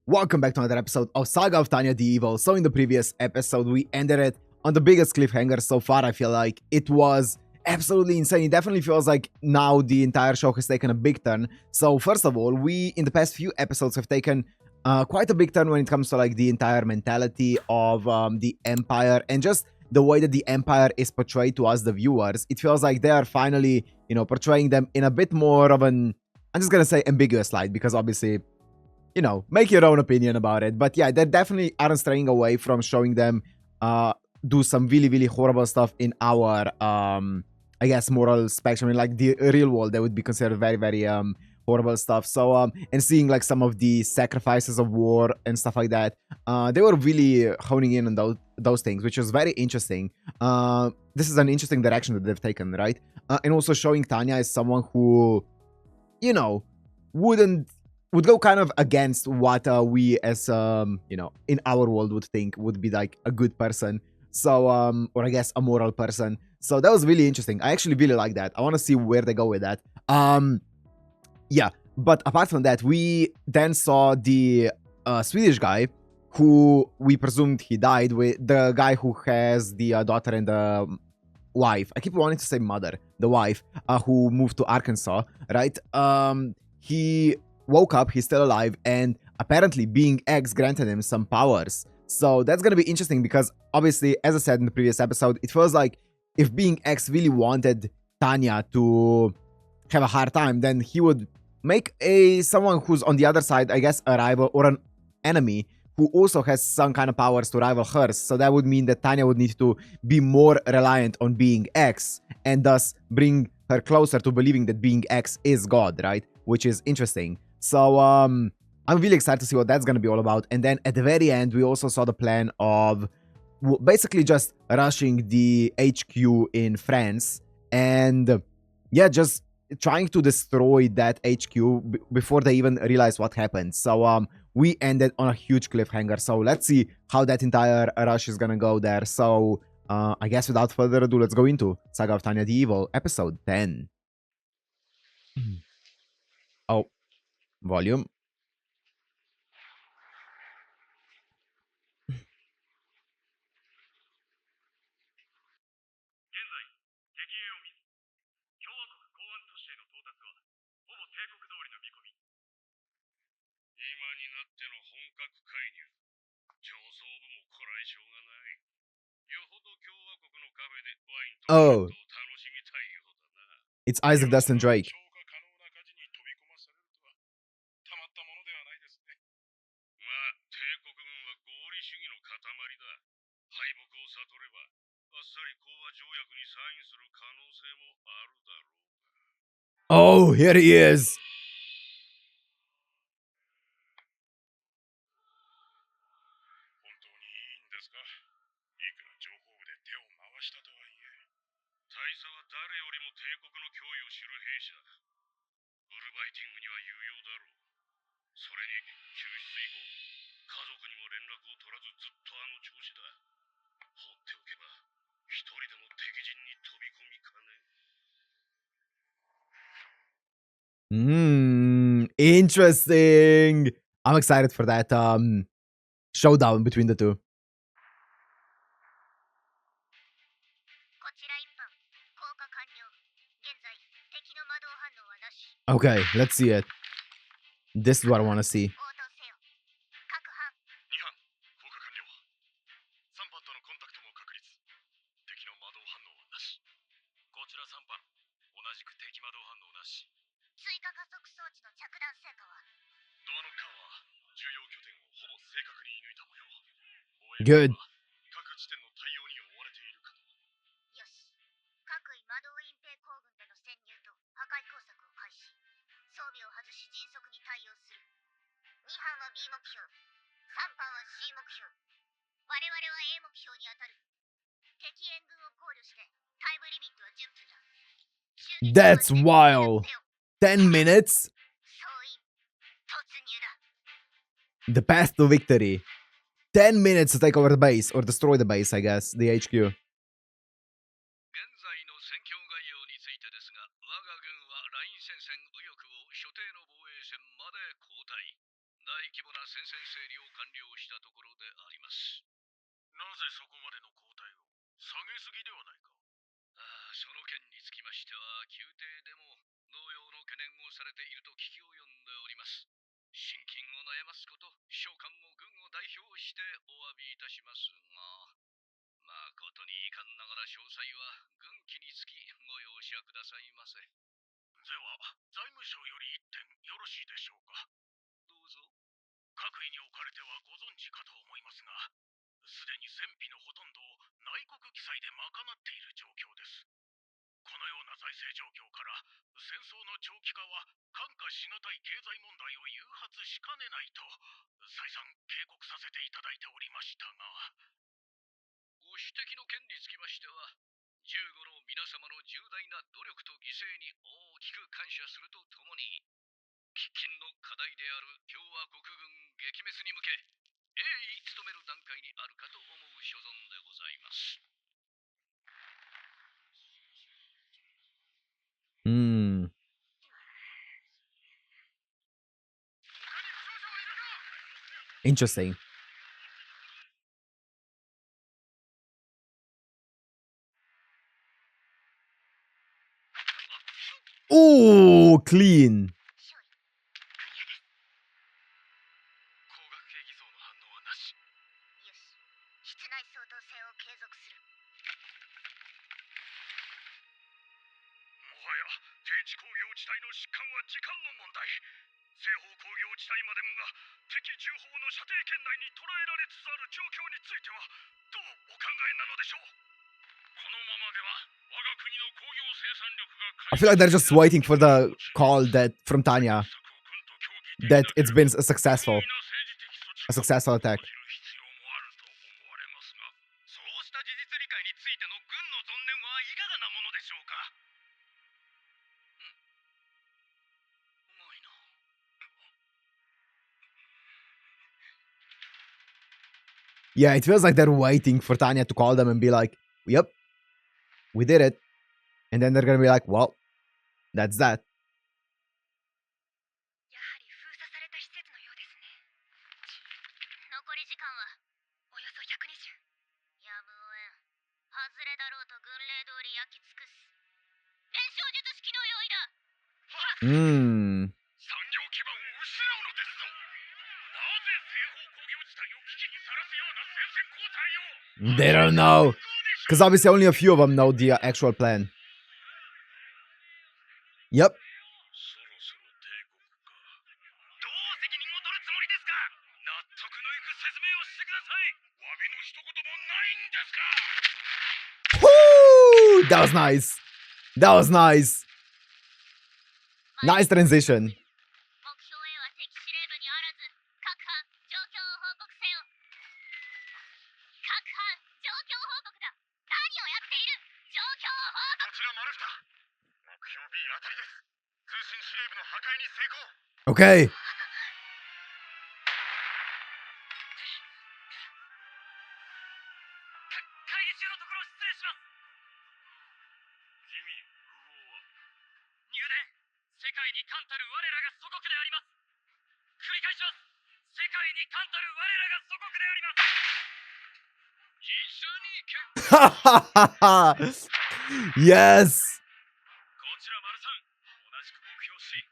Welcome back to another episode of Saga of Tanya the Evil. So in the previous episode, we ended it on the biggest cliffhanger so far. I feel like it was absolutely insane. It definitely feels like now the entire show has taken a big turn. So first of all, we, in the past few episodes, have taken quite a big turn when it comes to like the entire mentality of the Empire and just the way that the Empire is portrayed to us, the viewers. It feels like they are finally, portraying them in a bit more of an, I'm just gonna say ambiguous light, because obviously, make your own opinion about it. But yeah, they definitely aren't straying away from showing them do some really, really horrible stuff in our, I guess, moral spectrum. In like the real world, they would be considered very, very horrible stuff. So, and seeing like some of the sacrifices of war and stuff like that, they were really honing in on those things, which was very interesting. This is an interesting direction that they've taken, right? And also showing Tanya as someone who, would go kind of against what we as in our world would think would be like a good person. So or I guess a moral person. So that was really interesting. I actually really like that. I want to see where they go with that. Yeah, but apart from that, we then saw the Swedish guy who we presumed he died with, the guy who has the daughter and the wife. I keep wanting to say mother, the wife, who moved to Arkansas, right? He woke up, he's still alive, and apparently being X granted him some powers. So that's gonna be interesting because obviously, as I said in the previous episode, it feels like if being X really wanted Tanya to have a hard time, then he would make someone who's on the other side, I guess, a rival or an enemy who also has some kind of powers to rival hers. So that would mean that Tanya would need to be more reliant on being X and thus bring her closer to believing that being X is God, right? Which is interesting. So I'm really excited to see what that's going to be all about. And then at the very end, we also saw the plan of basically just rushing the HQ in France and yeah, just trying to destroy that HQ before they even realize what happened. So we ended on a huge cliffhanger. So let's see how that entire rush is going to go there. So I guess without further ado, let's go into Saga of Tanya the Evil, episode 10. Oh, volume. Oh, it's Isaac Dustin Drake. Oh, here he is. Interesting. I'm excited for that showdown between the two. Okay, let's see it. This is what I want to see. Good. That's wild. 10 minutes? The path to victory. 10 minutes to take over the base, or destroy the base, I guess, the HQ. 整理を完了したところであります。なぜそこまでの交代を下げすぎではないか。その件につきましては、宮廷でも同様の懸念をされていると聞き及んでおります。心筋を悩ますこと、召喚も軍を代表してお詫びいたしますが、誠に遺憾ながら詳細は軍機につきご容赦くださいませ。では、財務省より一点よろしいでしょうか。どうぞ。各位におかれてはご存知かと思いますが、すでに戦費のほとんどを内国記載で賄っている状況です。このような財政状況から、戦争の長期化は看過しがたい経済問題を誘発しかねないと、再三警告させていただいておりましたが、ご指摘の件につきましては、15の皆様の重大な努力と犠牲に大きく感謝するとともに、喫緊の課題である共和国軍撃滅に向け、鋭意努める段階にあるかと思う所存でございます。Interesting. Oh, clean. 低地工業地帯の疾患は時間の問題。西方工業地帯までもが敵重砲の射程圏内に捉えられつつある状況についてはどうお考えなのでしょう。このままでは我が国の工業生産力が I feel like they're just waiting for the call that from Tanya that it's been a successful attack. そうした事実理解についての軍の存念はいかがなものでしょうか。Yeah, it feels like they're waiting for Tanya to call them and be like, yep, we did it. And then they're gonna be like, well, that's that. やはり封鎖された施設のようですね。残り時間はおよそ120。やむをえん。外れだろうと軍令通り焼き尽くす。燃焼術式の用意だ。産業基盤を失うのですぞ。なぜ西方工業地帯を危機にさらすような戦線交代を。 They don't know. Because obviously only a few of them know the actual plan. Yep. そろそろ帝国か。どう責任を取るつもりですか。納得のいく説明をしてください。詫びの一言もないんですか。 Woo! That was nice. That was nice. Nice transition. 目標へは敵司令部にあらず、各班状況を報告せよ。各班状況報告だ。何をやっている。状況報告。こちらマルフタ。目標 B あたりです。通信司令部の破壊に成功。 Okay. 会議中のところ失礼します。君、不法は入電。世界に冠たる我らが祖国であります。繰り返します。世界に冠たる我らが祖国であります。実に Yes. こちらマルさん、同じく目標 C 弾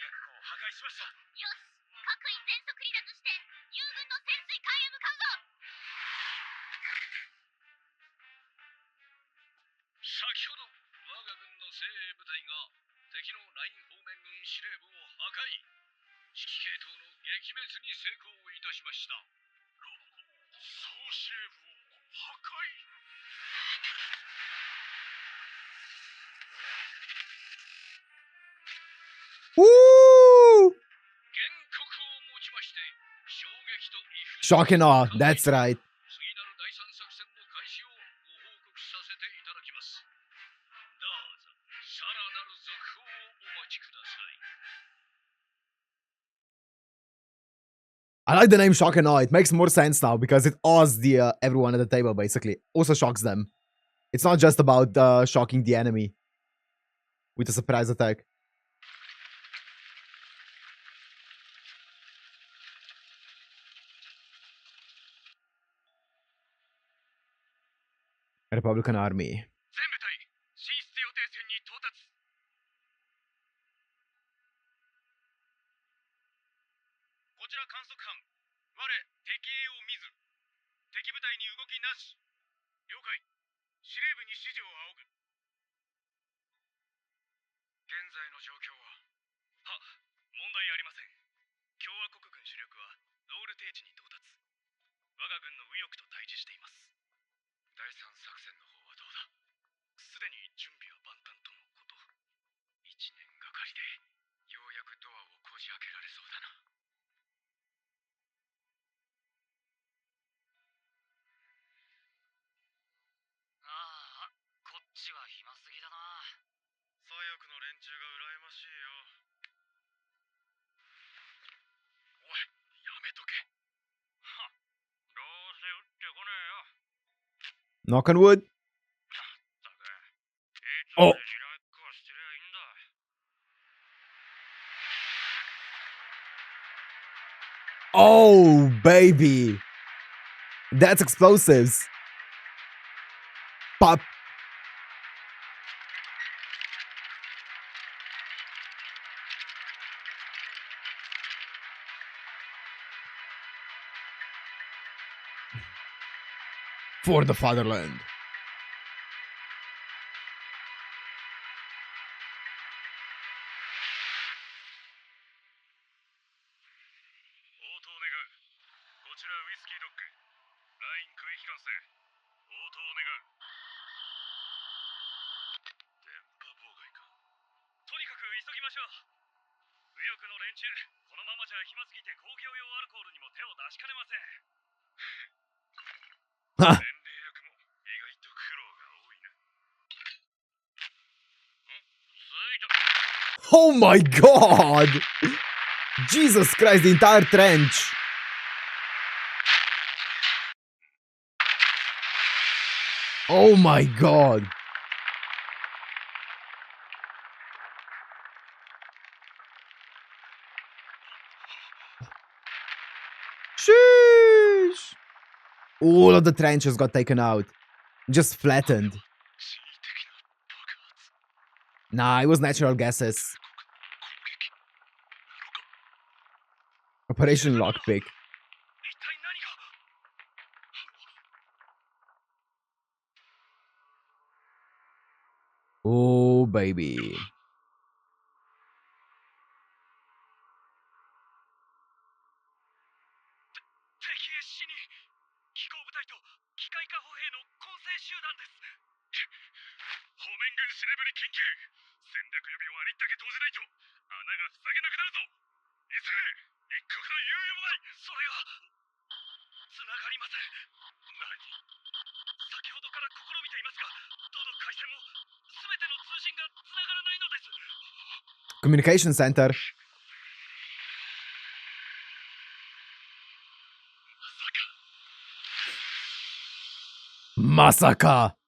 薬庫を破壊しました。よし、各員全速離脱して友軍の潜水艦へ向かうぞ。先ほど我が軍の精鋭部隊が敵のライン方面軍司令部を破壊、指揮系統の撃滅に成功いたしました。総司令部を破壊。Woo! 原告をもちまして衝撃と威風 Shock and awe. That's right. 次なる第三作戦の開始をご報告させていただきます。どうぞさらなる続報をお待ちください。 I like the name Shock and Awe. It makes more sense now because it awes the everyone at the table, basically. Also shocks them. It's not just about shocking the enemy with a surprise attack. Republican Army. 全部隊進出予定線に到達。こちら観測班。我敵影を見ず。敵部隊に動きなし。了解。司令部に指示を仰ぐ。現在の状況は？問題ありません。共和国軍主力はロール低地に到達。我が軍の右翼と対峙しています。第三作戦の方はどうだ？すでに準備は万端とのこと。1年がかりでようやくドアをこじ開けられそうだな。ああ、こっちは暇すぎだな。左翼の連中が羨ましいよ。おい、やめとけ。はっ、どうせ撃ってこねえよ。 Knock on wood. ったく、いつまでにらめっこはしてりゃいいんだ。Oh, baby. That's explosives. Pop. For the fatherland. 応答願う。こちらウイスキードッグ。ライン区域管制。応答願う。電波妨害か。とにかく急ぎましょう。右翼の連中、このままじゃ暇すぎて工業用アルコールにも手を出しかねません。はっ。伝令役も意外と苦労が多いな。ついた。 Oh my god! Jesus Christ, the entire trench. Oh my god. Sheesh. All of the trenches got taken out. Just flattened. Nah, it was natural gases. Operation Lockpick. 一体何が。 Oh, baby. 敵へ死に機甲部隊と機械化歩兵の混成集団です。方面軍司令部に緊急戦略予備をありったけ投じないと穴が塞げなくなるぞ。急げ。一刻の猶予もない。それがつながりません。何？先ほどから試みていますが、どの回線も全ての通信がつながらないのです。 Communication center. まさか。 Masaka.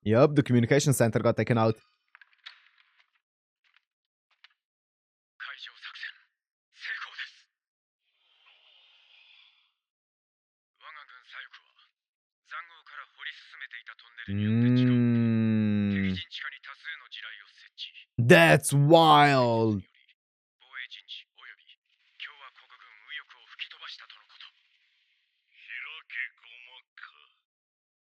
Yup, the communication center got taken out. 海上作戦成功です。我が軍左翼は塹壕から掘り進めていたトンネルによって地上敵陣地下に多数の地雷を設置。 That's wild. 防衛陣地および共和国軍右翼を吹き飛ばしたとのこと。開けごまか。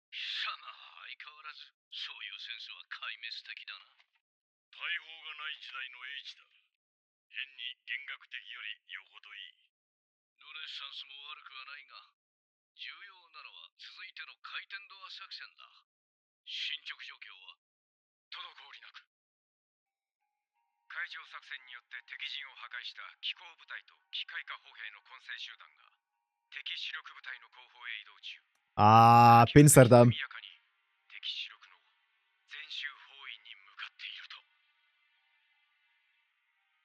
貴様相変わらずそういうセンスは壊滅的だな。大砲がない時代の英知だ。変に弦楽的よりよほどいい。ルネッサンスも悪くはないが、重要なのは続いての回転ドア作戦だ。進捗状況は滞りなく。海上作戦によって敵陣を破壊した機甲部隊と機械化歩兵の混成集団が敵主力部隊の後方へ移動中。Ah, pincer them. 速やかに敵主力の全周包囲に向かっていると。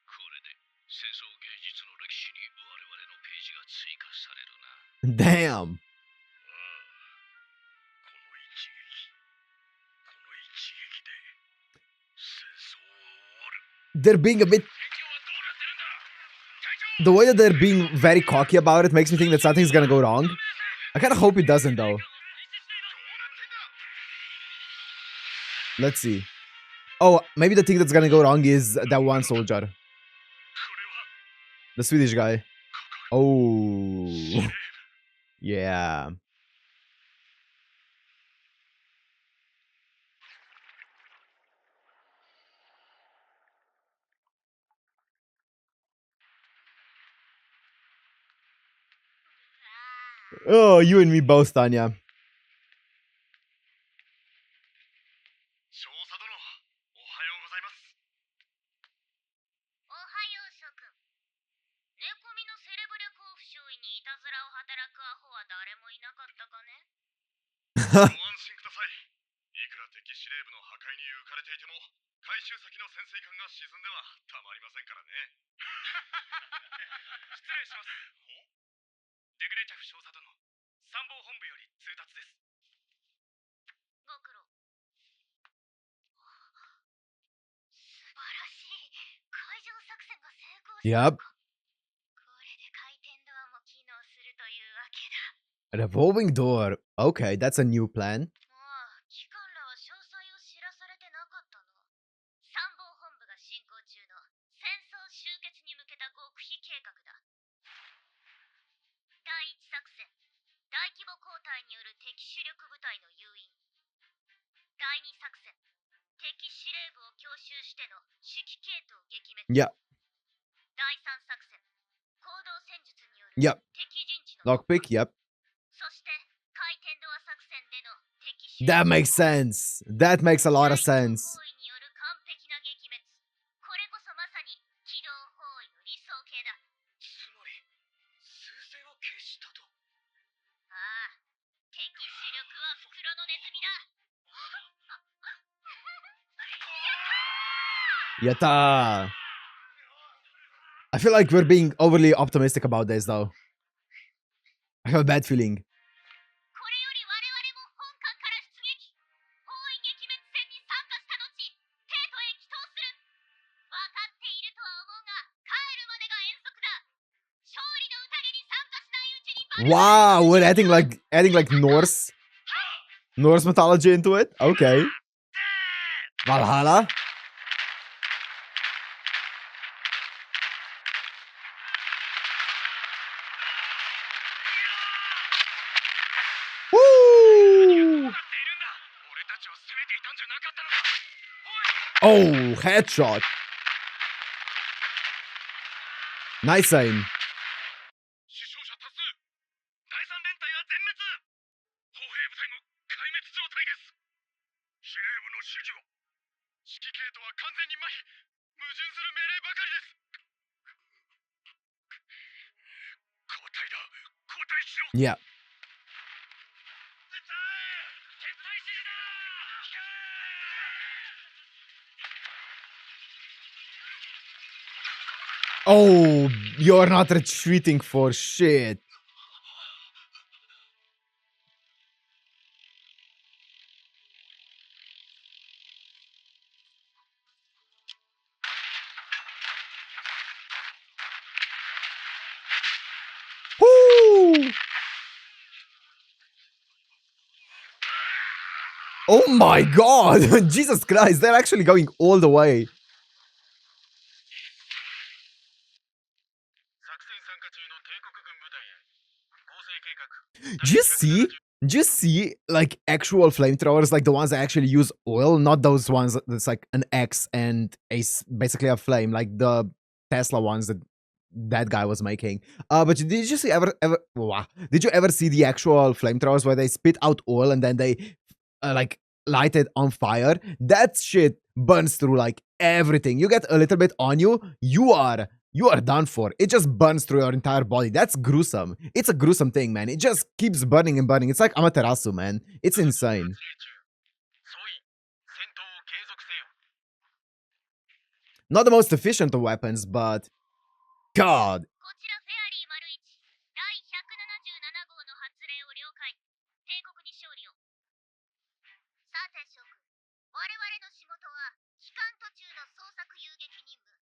これで戦争芸術の歴史に我々のページが追加されるな。 Damn. この一撃で戦争は終わる。 They're being a bit... 敵はどうなってるんだ。隊長。 The way that they're being very cocky about it makes me think that something's gonna go wrong. I kinda hope it doesn't, though. Let's see. Oh, maybe the thing that's gonna go wrong is that one soldier. The Swedish guy. Oh. Yeah. Oh, you and me both, Tanya. 少佐殿、おはようございます。おはよう諸君。寝込みのセレブレ甲府少尉にいたずらを働くアホは誰もいなかったかね。ご安心ください。いくら敵司令部の破壊に浮かれていても、回収先の潜水艦が沈んではたまりませんからね。失礼します。デグレチャフ少佐殿、参謀本部より通達です。ご苦労。素晴らしい。海上作戦が成功したの Yep. か。これで回転ドアも機能するというわけだ。 A revolving door. Okay, that's a new plan. 機関らは詳細を知らされてなかったの。参謀本部が進行中の戦争終結に向けた極秘計画だ。第一作戦、大規模交代による敵主力部隊の誘引。第二作戦、敵司令部を強襲しての指揮系統撃滅。 Yeah. 第三作戦、行動戦術による Yep. 敵陣地の Lockpick. Yep. そして回転ドア作戦での敵主 That makes sense. That makes a lot of sense. 行為による完璧な撃滅。これこそまさに機動包囲の理想形だ。つまり、趨勢を消したと。ああ、敵主力は袋のネズミだ。 Yatta. I feel like we're being overly optimistic about this, though. I have a bad feeling. これより我々も本艦から出撃。包囲撃滅戦に参加した後、帝都へ帰投する。分かっているとは思うが、帰るまでが遠足だ。勝利の宴に参加しないうちに。 Wow, we're adding like Norse mythology into it. Okay. Valhalla. Woo! 俺たちを攻めていたんじゃなかったのか。おい。 Oh, headshot. Nice aim. 死傷者多数。第三連隊は全滅。歩兵部隊も壊滅状態です。司令部の指示は、指揮系統は完全に麻痺。矛盾する命令ばかりです。交代だ。交代しろ。 Yeah. 撤退指示だ。 Oh, you're not retreating for shit. Woo! Oh my god! Jesus Christ, they're actually going all the way. 作戦参加中の帝国軍部隊へ。構成計画。 Do you see? Do you see like actual flamethrowers, like the ones that actually use oil, not those ones that's like an X and basically a flame, like the Tesla ones that guy was making. But did you see did you ever see the actual flamethrowers where they spit out oil and then they like light it on fire? That shit burns through like everything. You get a little bit on you, you are done for. It just burns through your entire body. That's gruesome. It's a gruesome thing, man. It just keeps burning and burning. It's like Amaterasu, man. It's insane. Not the most efficient of weapons, but God. こちらフェアリー丸1第177号の発令を了解。帝国に勝利を。さて諸君、我々の仕事は帰還途中の捜索遊撃任務。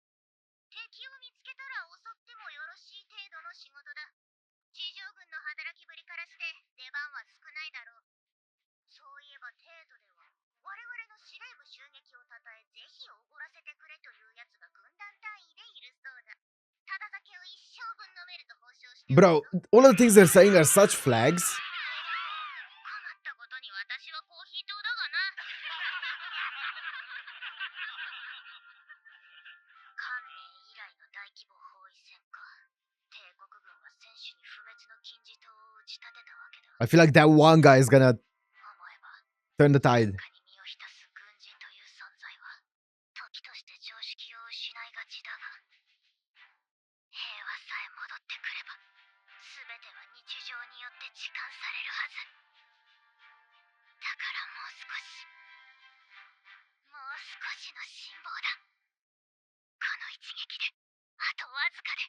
敵を見つけたら襲ってもよろしい程度の仕事だ。地上軍の働きぶりからして出番は少ないだろう。そういえば帝都では我々の司令部襲撃をたたえぜひおごらせてくれというやつが軍団単位でいるそうだ。ただ酒を一生分飲めると保証しておる Bro, ぞ。 all the things they're saying are such flags. 困ったことに私はコーヒー党だがな。関連以来の大規模包囲戦か。帝国軍は選手に不滅の金字塔を打ち立てたわけだ。 I feel like that one guy is gonna 思えば turn the tide. 他に身を浸す軍人という存在は時として常識を失いがちだが、平和さえ戻ってくれば全ては日常によって時間されるはず。だからもう少しの辛抱だ。この一撃であとわずかで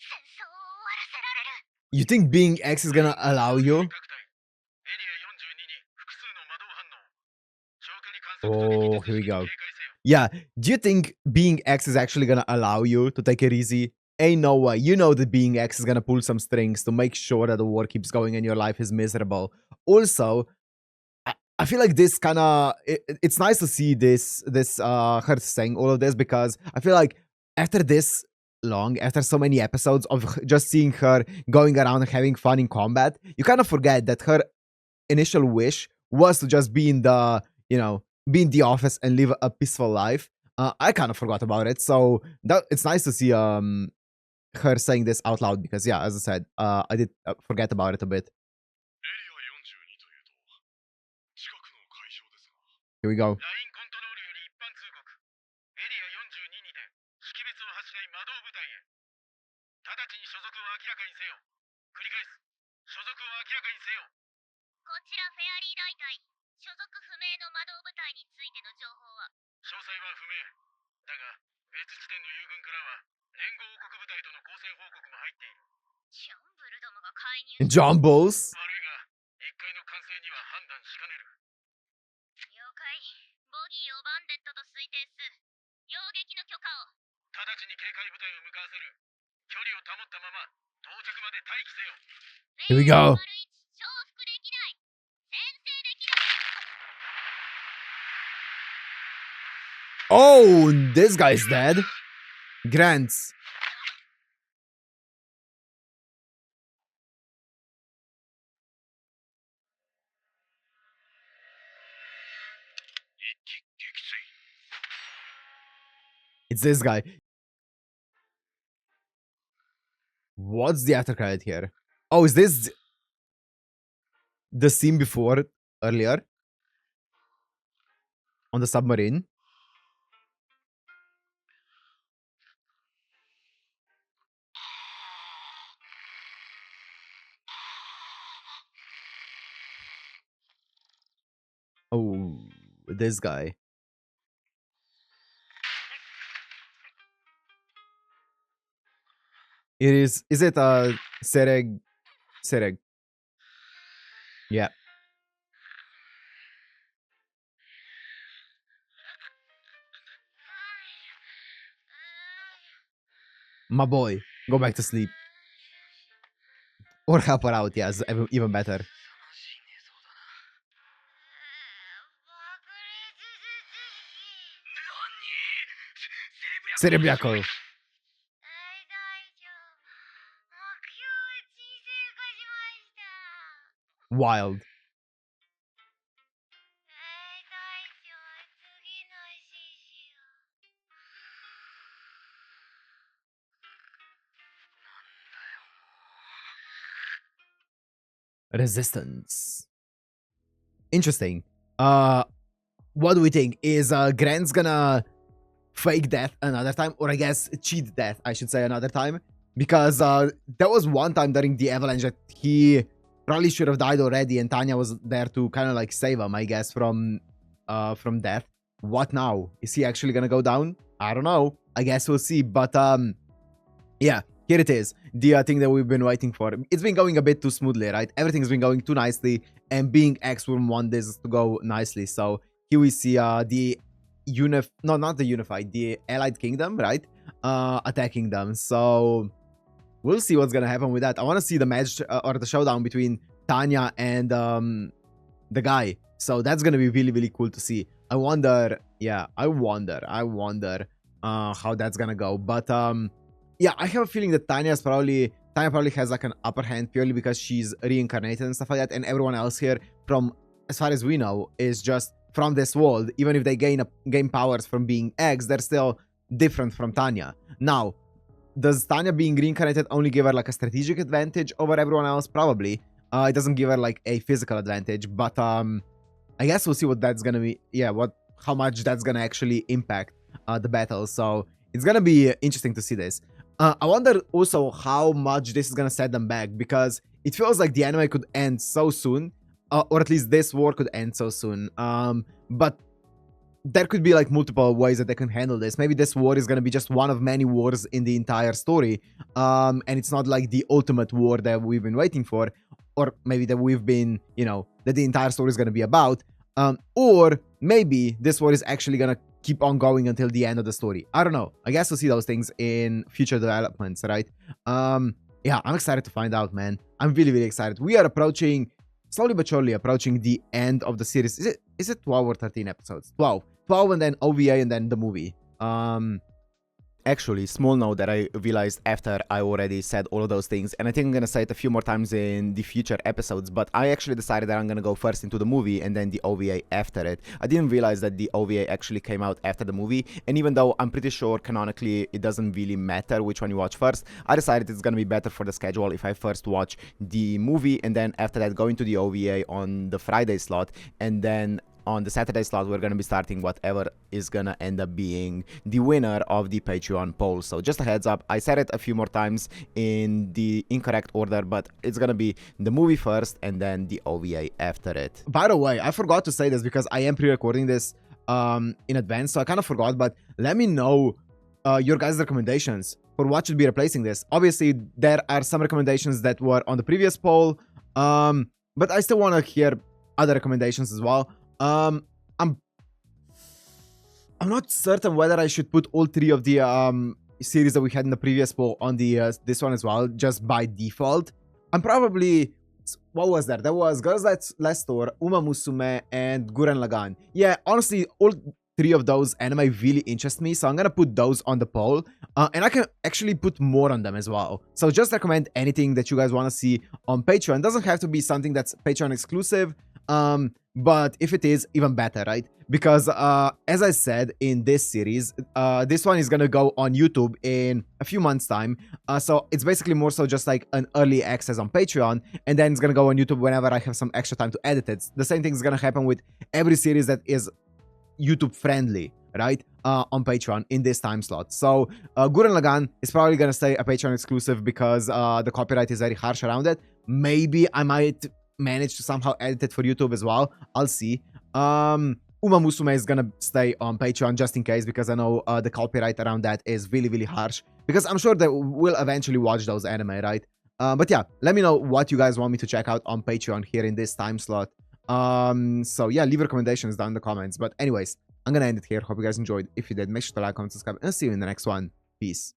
戦争を終わらせられる。 You think being X is gonna allow you? エリア42に複数の魔導反応。長距離観測 Oh, here we go. 警戒せよ。 Yeah, do you think being X is actually gonna allow you to take it easy? Ain't no way. You know that being X is gonna pull some strings to make sure that the war keeps going and your life is miserable. Also, I feel like this kind of it's nice to see this her saying all of this, because I feel like after this long, after so many episodes of just seeing her going around and having fun in combat, you kind of forget that her initial wish was to just be in the, be in the office and live a peaceful life. I kind of forgot about it, so that it's nice to see her saying this out loud, because yeah, as I said, I did forget about it a bit. エリア42というと近くの会場ですが。 Here we go. ラインコントロールより一般通告。エリア42にて識別を発しない魔導部隊へ。直ちに所属を明らかにせよ。繰り返す。所属を明らかにせよ。こちらフェアリー大隊、所属不明の魔導部隊についての情報は？詳細は不明。だが、別地点の友軍からは連合王国部隊との交戦報告も入っている。ジョンブルどもが介入。 John Bulls. 悪いが、一回の完成には判断しかねる。了解。ボギーをバンデットと推定す。擁撃の許可を。直ちに警戒部隊を向かわせる。距離を保ったまま到着まで待機せよ。 Here we go. 重複できない。先制できない。 Oh, this guy's dead. Grants. 一気撃墜。 It's this guy. What's the after credit here? Oh, is this the scene before earlier? On the submarine? Oh, this guy. Is it Sereg? Sereg. Yeah. My boy, go back to sleep. Or help her out, yes, even better. セレブヤコ。大大将、目標を沈静化しました。 Wild. 大大将、次の指示を。 Resistance. Interesting. What do we think? Is Grant's gonna fake death another time, or I guess cheat death, I should say, another time? Because there was one time during the avalanche that he probably should have died already, and Tanya was there to kind of like save him, I guess, from death. What now? Is he actually gonna go down? I don't know. I guess we'll see. But yeah, here it is, the thing that we've been waiting for. It's been going a bit too smoothly, right? Everything's been going too nicely, and being X wouldn't want this to go nicely. So here we see the the Allied Kingdom, right? Attacking them. So we'll see what's gonna happen with that. I want to see the match or the showdown between Tanya and the guy. So that's gonna be really, really cool to see. I wonder how that's gonna go. But yeah, I have a feeling that Tanya probably has like an upper hand purely because she's reincarnated and stuff like that, and everyone else here, from as far as we know, is just from this world. Even if they gain powers from being eggs, they're still different from Tanya. Now, does Tanya being reincarnated only give her like a strategic advantage over everyone else? Probably. It doesn't give her like a physical advantage, but I guess we'll see what that's gonna be. Yeah, how much that's gonna actually impact the battle. So it's gonna be interesting to see this. I wonder also how much this is gonna set them back, because it feels like the anime could end so soon, or at least this war could end so soon. But there could be like multiple ways that they can handle this. Maybe this war is going to be just one of many wars in the entire story, and it's not like the ultimate war that we've been waiting for, or maybe that we've been, that the entire story is going to be about, or maybe this war is actually going to keep on going until the end of the story. I don't know. I guess we'll see those things in future developments, right? Yeah, I'm excited to find out, man. I'm really, really excited. We are slowly but surely approaching the end of the series. Is it 12 or 13 episodes? 12 and then OVA and then the movie. Actually, small note that I realized after I already said all of those things, and I think I'm gonna say it a few more times in the future episodes, but I actually decided that I'm gonna go first into the movie and then the OVA after it. I didn't realize that the OVA actually came out after the movie, and even though I'm pretty sure canonically it doesn't really matter which one you watch first, I decided it's gonna be better for the schedule if I first watch the movie and then after that go into the OVA on the Friday slot, and then on the Saturday slot, we're going to be starting whatever is going to end up being the winner of the Patreon poll. So just a heads up, I said it a few more times in the incorrect order, but it's going to be the movie first and then the OVA after it. By the way, I forgot to say this because I am pre-recording this in advance, so I kind of forgot, but let me know your guys' recommendations for what should be replacing this. Obviously, there are some recommendations that were on the previous poll, but I still want to hear other recommendations as well. I'm not certain whether I should put all three of the series that we had in the previous poll on the this one as well, just by default. I'm probably, what was there? There was Girls Last Store, Uma Musume, and Gurren Lagann. Yeah, honestly, all three of those anime really interest me, so I'm gonna put those on the poll, and I can actually put more on them as well. So just recommend anything that you guys want to see on Patreon. It doesn't have to be something that's Patreon exclusive, but if it is, even better, right? Because as I said in this series, this one is gonna go on YouTube in a few months' time, so it's basically more so just like an early access on Patreon, and then it's gonna go on YouTube whenever I have some extra time to edit it. The same thing is gonna happen with every series that is YouTube friendly, right? On Patreon in this time slot. So Gurren Lagann is probably gonna stay a Patreon exclusive because the copyright is very harsh around it. Maybe I might manage to somehow edit it for YouTube as well. I'll see. Uma Musume is gonna stay on Patreon just in case, because I know the copyright around that is really, really harsh, because I'm sure that we'll eventually watch those anime, right? But yeah, let me know what you guys want me to check out on Patreon here in this time slot. So yeah, leave recommendations down in the comments. But anyways, I'm gonna end it here. Hope you guys enjoyed. If you did, make sure to like, comment, subscribe, and I'll see you in the next one. Peace.